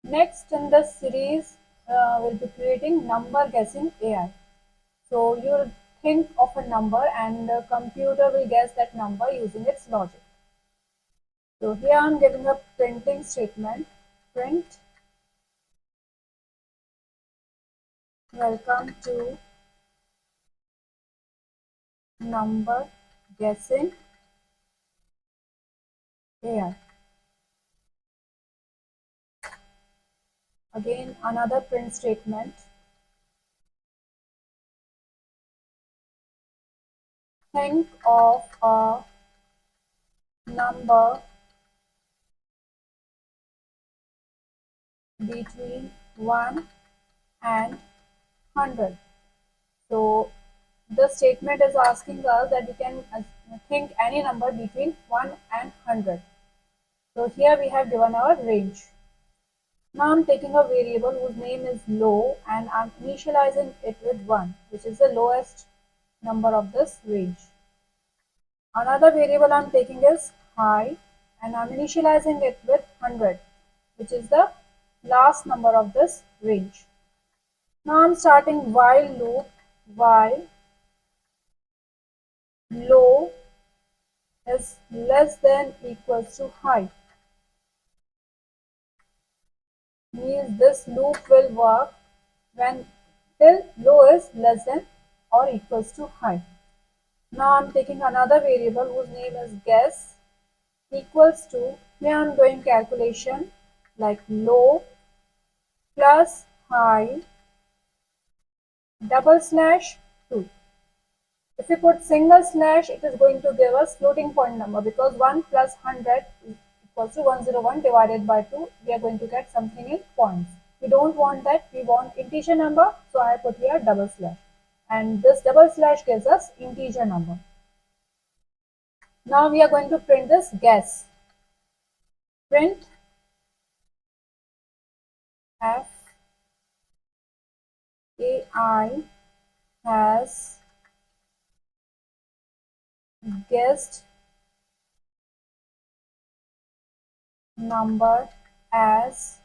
Next in this series, we'll be creating number guessing AI. So you'll think of a number and the computer will guess that number using its logic. So here I'm giving a printing statement. Print, welcome to number guessing AI. Again, another print statement. Think of a number between 1 and 100. So the statement is asking us that we can think any number between 1 and 100. So here we have given our range. Now I'm taking a variable whose name is low and I'm initializing it with 1, which is the lowest number of this range. Another variable I'm taking is high and I'm initializing it with 100, which is the last number of this range. Now I'm starting while loop while low is less than equals to high. Means this loop will work when till low is less than or equals to high. Now I'm taking another variable whose name is guess equals to, here I'm doing calculation like low plus high double slash 2. If we put single slash, it is going to give us floating point number because 1 plus 100 is equals to 101 divided by 2. We are going to get something in points. We don't want that. We want integer number. So I put here double slash. And this double slash gives us integer number. Now we are going to print this guess. Print f AI has guessed number as,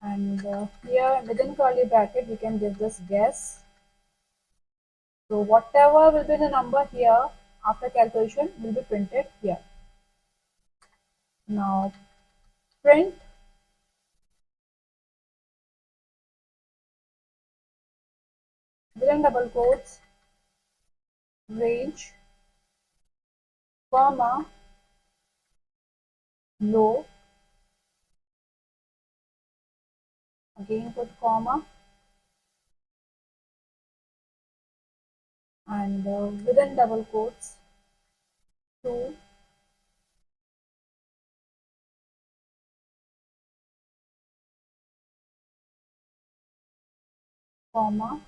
and here within curly bracket we can give this guess. So whatever will be the number here after calculation will be printed here. Now print within double quotes range comma low, again put comma, and within double quotes 2 comma,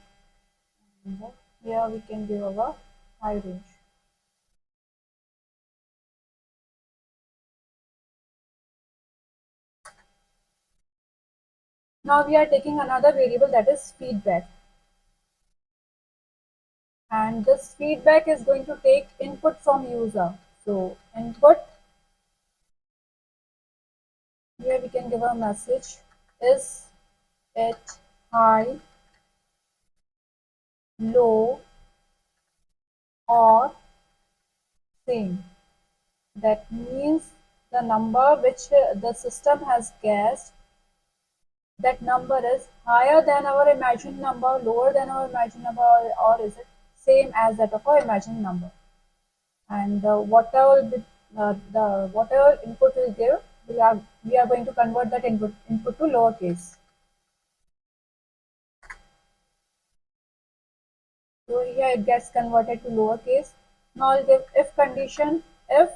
and here we can give our high range. Now we are taking another variable that is feedback, and this feedback is going to take input from user. So input, here we can give a message, is it high, low, or same? That means the number which the system has guessed, that number is higher than our imagined number, lower than our imagined number, or is it same as that of our imagined number? And whatever the whatever input we give, we are going to convert that input to lowercase. So here it gets converted to lowercase. Now I'll give if condition, if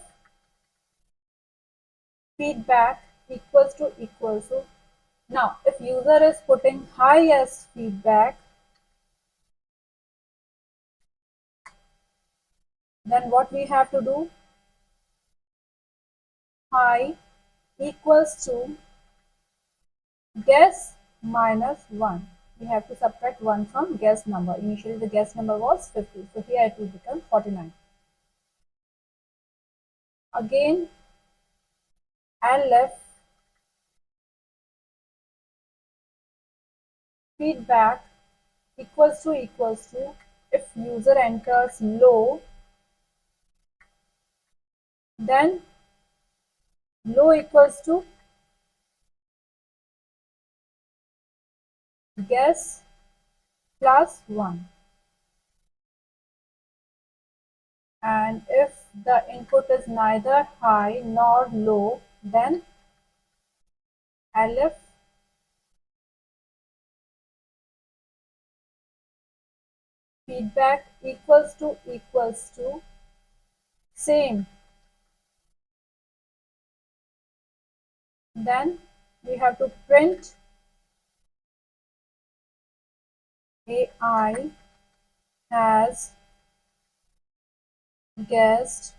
feedback equals to. Now if user is putting high as feedback, then what we have to do, high equals to guess minus 1. We have to subtract 1 from guess number. Initially the guess number was 50, so here it will become 49. Again, elif feedback equals to if user enters low, then low equals to guess plus 1, and if the input is neither high nor low, then elif feedback equals to same. Then we have to print AI has guessed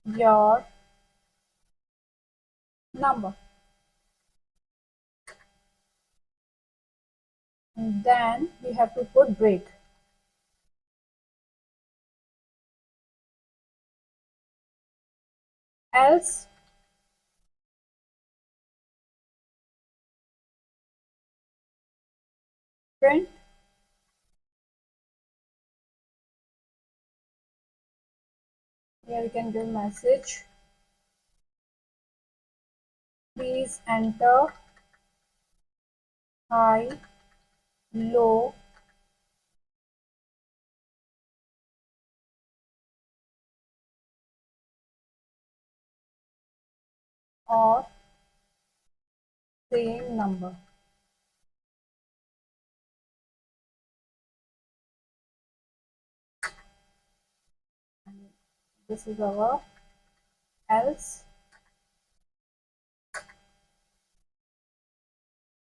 your number. And then we have to put break. Else print here we can give message, please enter high, low, or same number. And this is our else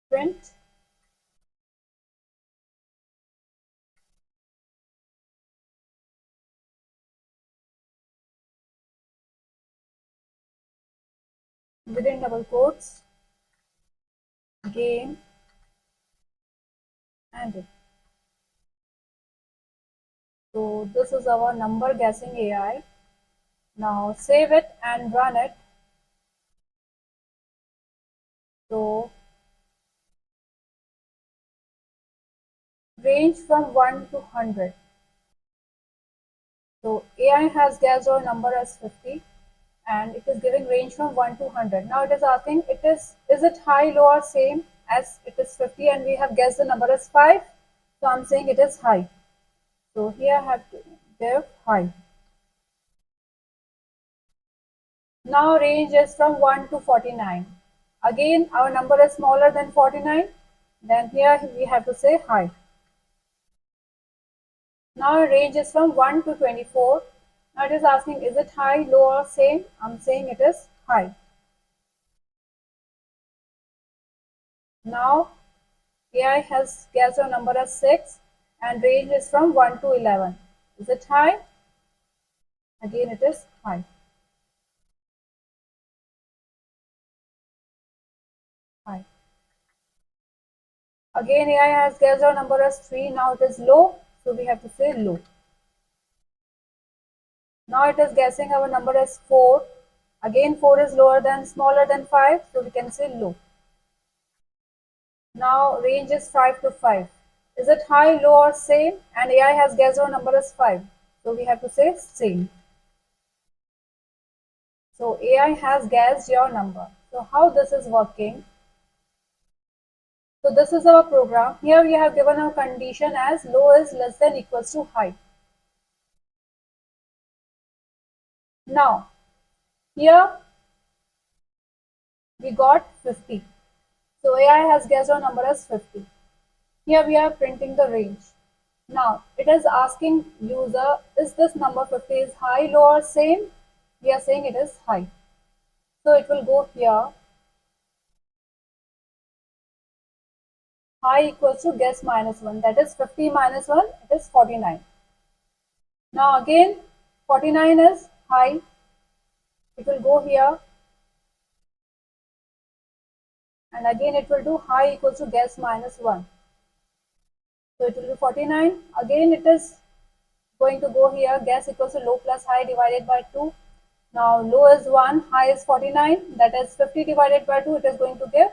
print within double quotes game ended. So this is our number guessing AI. Now save it and run it. So range from 1 to 100. So AI has guessed our number as 50 and it is giving range from 1 to 100. Now it is asking is it high, low or same, as it is 50 and we have guessed the number as 5. So I'm saying it is high. So here I have to give high. Now range is from 1 to 49. Again our number is smaller than 49. Then here we have to say high. Now range is from 1 to 24. Now it is asking is it high, low or same. I'm saying it is high. Now AI has guessed our number as 6 and range is from 1 to 11. Is it high? Again it is high. High. Again AI has guessed our number as 3. Now it is low. So we have to say low. Now it is guessing our number as 4. Again 4 is smaller than 5. So we can say low. Now range is 5 to 5. Is it high, low or same? And AI has guessed our number as 5. So we have to say same. So AI has guessed your number. So how this is working? So this is our program. Here we have given our condition as low is less than equals to high. Now here we got 50. So AI has guessed our number as 50. Here we are printing the range. Now it is asking user, is this number 50 is high, low or same? We are saying it is high. So it will go here. High equals to guess minus 1. That is 50 minus 1, it is 49. Now again 49 is high. It will go here. And again it will do high equals to guess minus 1. So it will be 49. Again it is going to go here. Guess equals to low plus high divided by 2. Now low is 1, high is 49. That is 50 divided by 2. It is going to give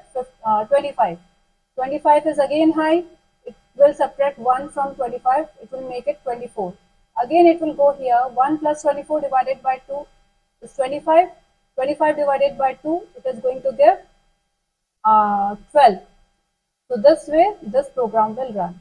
25. 25 is again high. It will subtract 1 from 25. It will make it 24. Again it will go here. 1 plus 24 divided by 2 is 25. 25 divided by 2, it is going to give 12. So this way this program will run.